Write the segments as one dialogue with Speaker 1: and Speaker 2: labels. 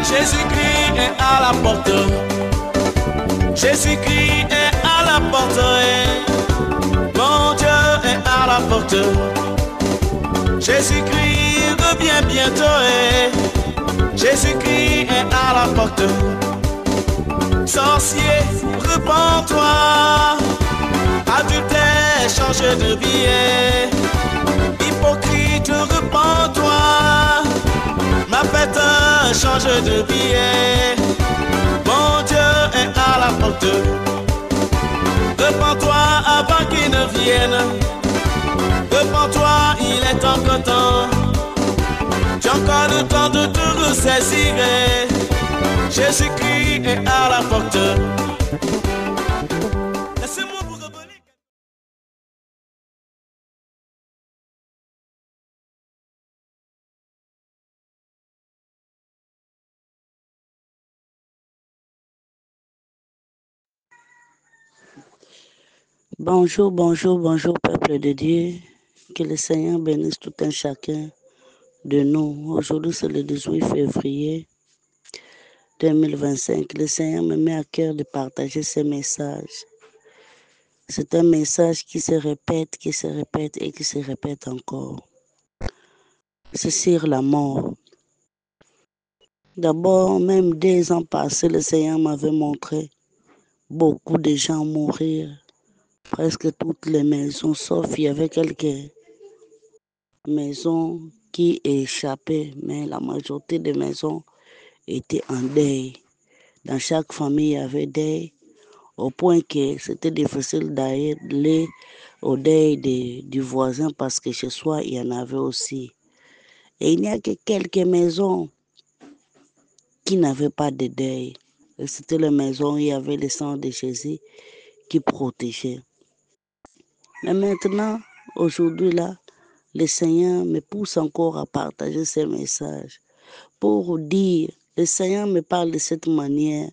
Speaker 1: Jésus-Christ est à la porte. Jésus-Christ est à la porte. Mon Dieu est à la porte. Jésus-Christ revient bientôt. Jésus-Christ est à la porte. Sorcier, repens-toi. Adultère, change de vie. Hypocrite, repens-toi. Ma fête, change de vie. Mon Dieu est à la porte. Repens-toi avant qu'il ne vienne. Repens-toi, il est encore temps. Tu as encore le temps de te ressaisir. Jésus-Christ est à la porte. Laissez-moi vous revenir.
Speaker 2: Bonjour, bonjour, bonjour, peuple de Dieu. Que le Seigneur bénisse tout un chacun de nous. Aujourd'hui, c'est le 18 février 2025. Le Seigneur me met à cœur de partager ce message. C'est un message qui se répète et qui se répète encore. C'est sur la mort. D'abord, même 2 ans passés, le Seigneur m'avait montré beaucoup de gens mourir. Presque toutes les maisons, sauf il y avait quelques maisons qui échappaient, mais la majorité des maisons étaient en deuil. Dans chaque famille, il y avait deuil, au point que c'était difficile d'aller au deuil du voisin parce que chez soi, il y en avait aussi. Et il n'y a que quelques maisons qui n'avaient pas de deuil. Et c'était les maisons où il y avait le sang de Jésus qui protégeait. Mais maintenant, aujourd'hui, là, le Seigneur me pousse encore à partager ces messages pour dire, le Seigneur me parle de cette manière.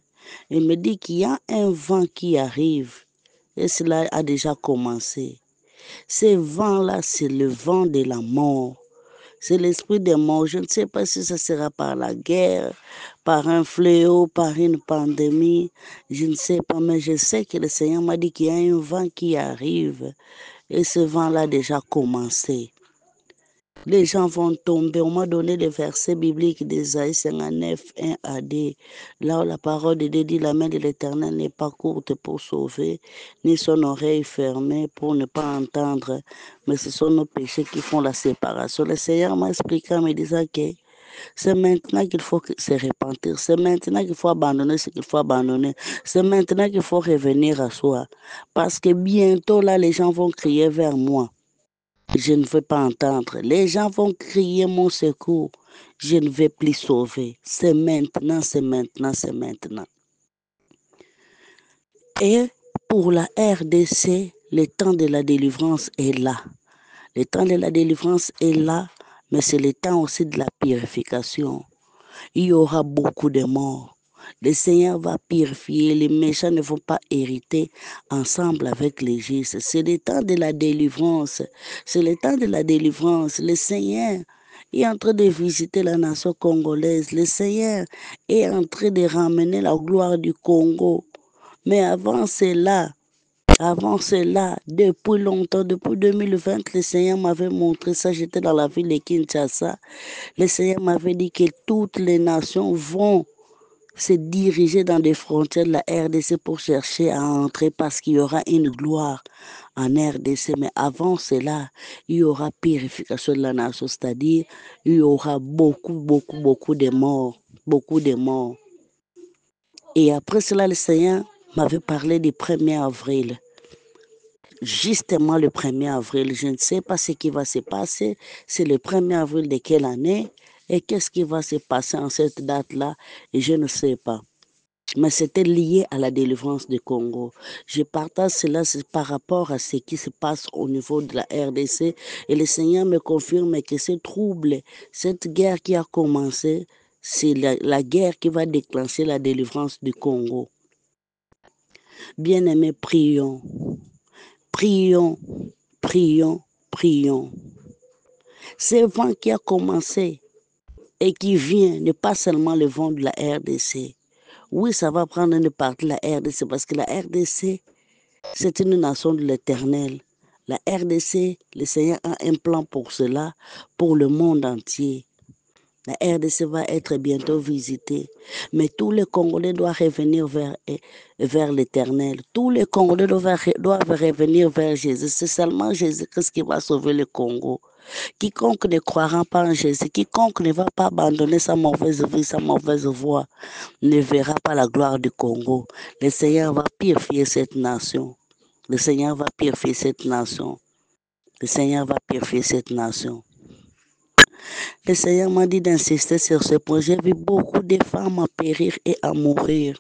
Speaker 2: Il me dit qu'il y a un vent qui arrive et cela a déjà commencé. Ce vent-là, c'est le vent de la mort. C'est l'esprit des morts. Je ne sais pas si ça sera par la guerre, par un fléau, par une pandémie. Je ne sais pas, mais je sais que le Seigneur m'a dit qu'il y a un vent qui arrive. Et ce vent-là a déjà commencé. Les gens vont tomber. On m'a donné le verset biblique d'Ésaïe 59, 1 à 2. Là où la parole de Dieu dit, la main de l'Éternel n'est pas courte pour sauver, ni son oreille fermée pour ne pas entendre. Mais ce sont nos péchés qui font la séparation. Le Seigneur m'a expliqué en me disant que c'est maintenant qu'il faut se repentir. C'est maintenant qu'il faut abandonner ce qu'il faut abandonner. C'est maintenant qu'il faut revenir à soi. Parce que bientôt, là, les gens vont crier vers moi. Je ne veux pas entendre. Les gens vont crier mon secours. Je ne vais plus sauver. C'est maintenant, c'est maintenant, c'est maintenant. Et pour la RDC, le temps de la délivrance est là. Le temps de la délivrance est là, mais c'est le temps aussi de la purification. Il y aura beaucoup de morts. Le Seigneur va purifier, les méchants ne vont pas hériter ensemble avec les justes. C'est le temps de la délivrance. C'est le temps de la délivrance. Le Seigneur est en train de visiter la nation congolaise. Le Seigneur est en train de ramener la gloire du Congo. Mais avant cela, depuis longtemps, depuis 2020, le Seigneur m'avait montré ça. J'étais dans la ville de Kinshasa. Le Seigneur m'avait dit que toutes les nations vont se diriger dans des frontières de la RDC pour chercher à entrer parce qu'il y aura une gloire en RDC. Mais avant cela, il y aura purification de la nation, c'est-à-dire il y aura beaucoup de morts. Beaucoup de morts. Et après cela, le Seigneur m'avait parlé du 1er avril. Justement le 1er avril, je ne sais pas ce qui va se passer. C'est le 1er avril de quelle année? Et qu'est-ce qui va se passer en cette date-là? Et je ne sais pas. Mais c'était lié à la délivrance du Congo. Je partage cela par rapport à ce qui se passe au niveau de la RDC. Et le Seigneur me confirme que ce trouble, cette guerre qui a commencé, c'est la guerre qui va déclencher la délivrance du Congo. Bien-aimés, prions. Prions, prions, prions. Ce vent qui a commencé et qui vient n'est pas seulement le vent de la RDC. Oui, ça va prendre une partie de la RDC parce que la RDC, c'est une nation de l'Éternel. La RDC, le Seigneur a un plan pour cela, pour le monde entier. La RDC va être bientôt visitée. Mais tous les Congolais doivent revenir vers l'Éternel. Tous les Congolais doivent revenir vers Jésus. C'est seulement Jésus-Christ qui va sauver le Congo. Quiconque ne croira pas en Jésus, quiconque ne va pas abandonner sa mauvaise vie, sa mauvaise voie, ne verra pas la gloire du Congo. Le Seigneur va purifier cette nation. Le Seigneur va purifier cette nation. Le Seigneur va purifier cette nation. Le Seigneur m'a dit d'insister sur ce point. J'ai vu beaucoup de femmes à périr et à mourir.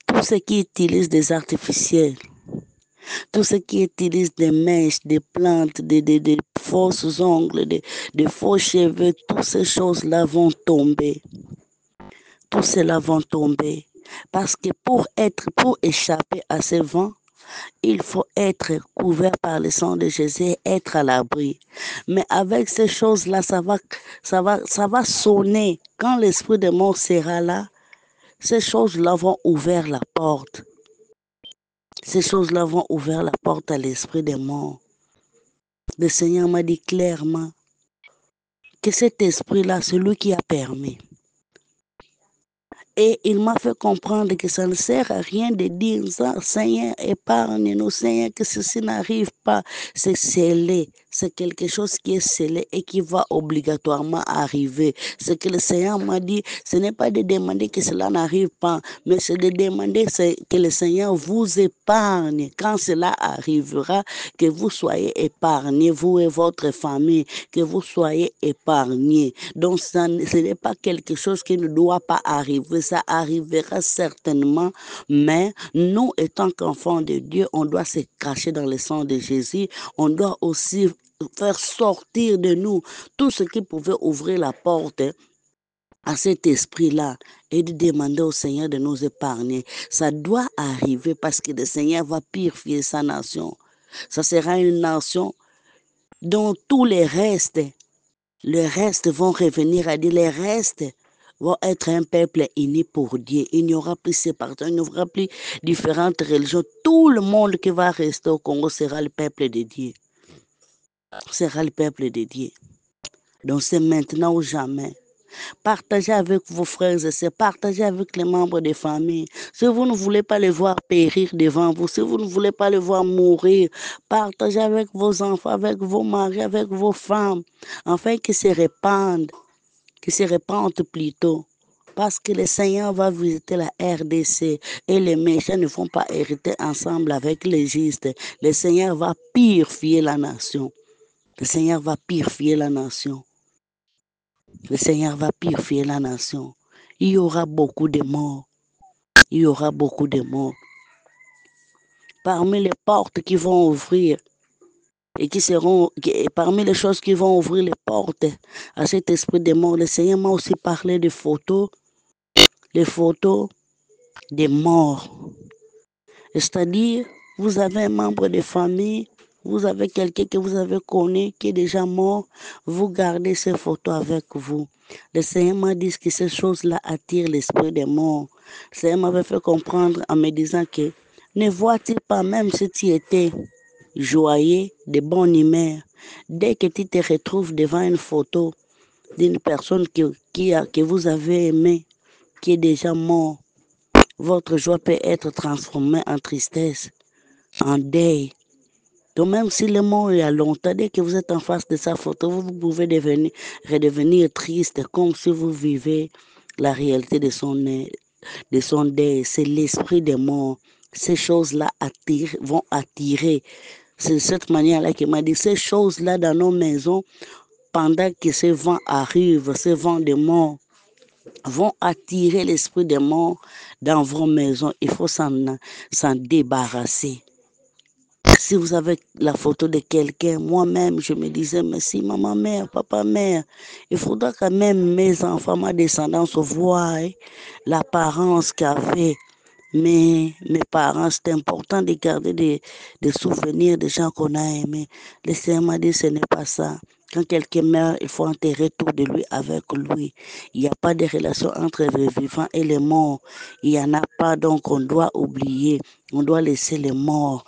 Speaker 2: Tous ceux qui utilisent des artificiels, tous ceux qui utilisent des mèches, des plantes, des fausses ongles, des faux cheveux, toutes ces choses-là vont tomber. Tout cela vont tomber. Parce que pour échapper à ce vent, il faut être couvert par le sang de Jésus et être à l'abri. Mais avec ces choses-là, ça va sonner. Quand l'esprit de mort sera là, ces choses-là vont ouvrir la porte. Ces choses-là vont ouvrir la porte à l'esprit de mort. Le Seigneur m'a dit clairement que cet esprit-là, c'est lui qui a permis. Et il m'a fait comprendre que ça ne sert à rien de dire ça, Seigneur, épargne-nous, Seigneur, que ceci n'arrive pas. C'est scellé. C'est quelque chose qui est scellé et qui va obligatoirement arriver. Ce que le Seigneur m'a dit, ce n'est pas de demander que cela n'arrive pas, mais c'est de demander que le Seigneur vous épargne. Quand cela arrivera, que vous soyez épargnés, vous et votre famille, que vous soyez épargnés. Donc, ce n'est pas quelque chose qui ne doit pas arriver. Ça arrivera certainement, mais nous, étant qu'enfants de Dieu, on doit se cacher dans le sang de Jésus. On doit aussi faire sortir de nous tout ce qui pouvait ouvrir la porte à cet esprit-là et de demander au Seigneur de nous épargner. Ça doit arriver parce que le Seigneur va purifier sa nation. Ça sera une nation dont tous les restes vont revenir à Dieu. Les restes vont être un peuple uni pour Dieu. Il n'y aura plus séparation, il n'y aura plus différentes religions. Tout le monde qui va rester au Congo sera le peuple de Dieu. Sera le peuple de Dieu. Donc c'est maintenant ou jamais. Partagez avec vos frères et sœurs, partagez avec les membres des familles. Si vous ne voulez pas les voir périr devant vous, si vous ne voulez pas les voir mourir, partagez avec vos enfants, avec vos maris, avec vos femmes, afin qu'ils se répandent plutôt. Parce que le Seigneur va visiter la RDC et les méchants ne vont pas hériter ensemble avec les justes. Le Seigneur va purifier la nation. Le Seigneur va purifier la nation. Le Seigneur va purifier la nation. Il y aura beaucoup de morts. Il y aura beaucoup de morts. Parmi les portes qui vont ouvrir et parmi les choses qui vont ouvrir les portes à cet esprit de mort, le Seigneur m'a aussi parlé de photos, les photos des morts. C'est-à-dire, vous avez un membre de famille, vous avez quelqu'un que vous avez connu qui est déjà mort, vous gardez ces photos avec vous. Le Seigneur m'a dit que ces choses-là attirent l'esprit des morts. Le Seigneur m'avait fait comprendre en me disant que ne vois-tu pas, même si tu étais joyeux, de bonne humeur, dès que tu te retrouves devant une photo d'une personne que vous avez aimée, qui est déjà mort, votre joie peut être transformée en tristesse, en deuil. Donc même si le mort est à longtemps, dès que vous êtes en face de sa photo, vous pouvez redevenir triste, comme si vous vivez la réalité de son deuil. C'est l'esprit des morts. Ces choses-là vont attirer. C'est de cette manière-là qu'il m'a dit, ces choses-là dans nos maisons, pendant que ce vent arrive, ce vent de mort, vont attirer l'esprit des morts dans vos maisons. Il faut s'en débarrasser. Si vous avez la photo de quelqu'un, moi-même, je me disais, mais si maman, mère, papa, mère, il faudra quand même mes enfants, ma descendance voient l'apparence qu'avaient mes parents, c'est important de garder des souvenirs des gens qu'on a aimés. Le Seigneur m'a dit, ce n'est pas ça. Quand quelqu'un meurt, il faut enterrer tout de lui avec lui. Il n'y a pas de relation entre les vivants et les morts. Il n'y en a pas, donc on doit oublier. On doit laisser les morts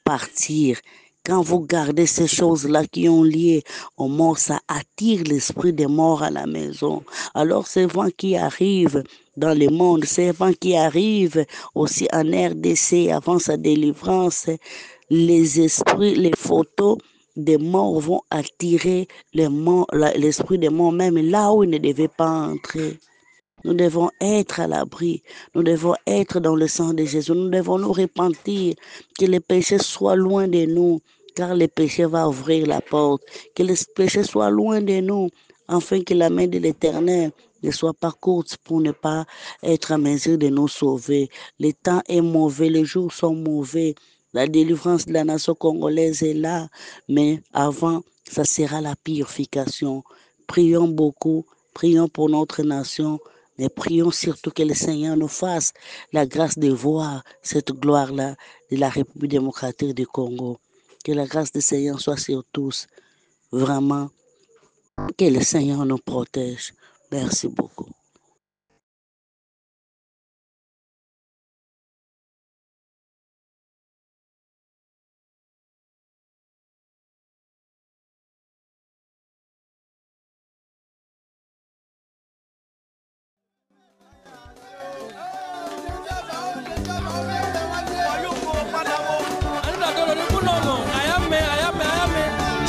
Speaker 2: partir. Quand vous gardez ces choses-là qui ont lié aux morts, ça attire l'esprit des morts à la maison. Alors ces vents qui arrivent dans le monde, ces vents qui arrivent aussi en RDC avant sa délivrance, les esprits, les photos des morts vont attirer l'esprit des morts même là où il ne devait pas entrer. Nous devons être à l'abri. Nous devons être dans le sang de Jésus. Nous devons nous repentir. Que les péchés soient loin de nous, car le péché va ouvrir la porte. Que les péchés soient loin de nous, afin que la main de l'Éternel ne soit pas courte pour ne pas être à mesure de nous sauver. Le temps est mauvais, les jours sont mauvais. La délivrance de la nation congolaise est là, mais avant, ça sera la purification. Prions beaucoup, prions pour notre nation. Mais prions surtout que le Seigneur nous fasse la grâce de voir cette gloire-là de la République démocratique du Congo. Que la grâce du Seigneur soit sur tous. Vraiment, que le Seigneur nous protège. Merci beaucoup.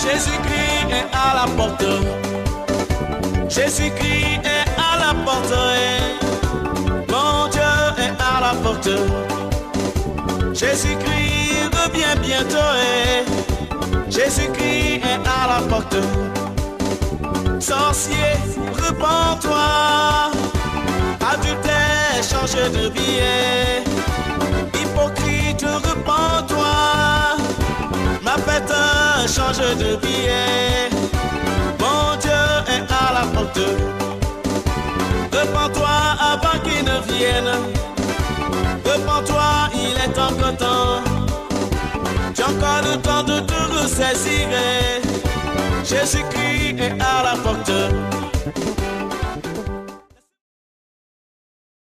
Speaker 1: Jésus-Christ est à la porte. Jésus-Christ est à la porte. Mon Dieu est à la porte. Jésus-Christ revient bientôt. Jésus-Christ est à la porte. Sorcier, repens-toi. Adultère, change de vie. Hypocrite, repens-toi. Ma fête, change de vie. Mon Dieu est à la porte. Repens-toi avant qu'il ne vienne. Repens-toi, il est encore temps. Tu as encore le temps de te ressaisir. Jésus-Christ est à la porte.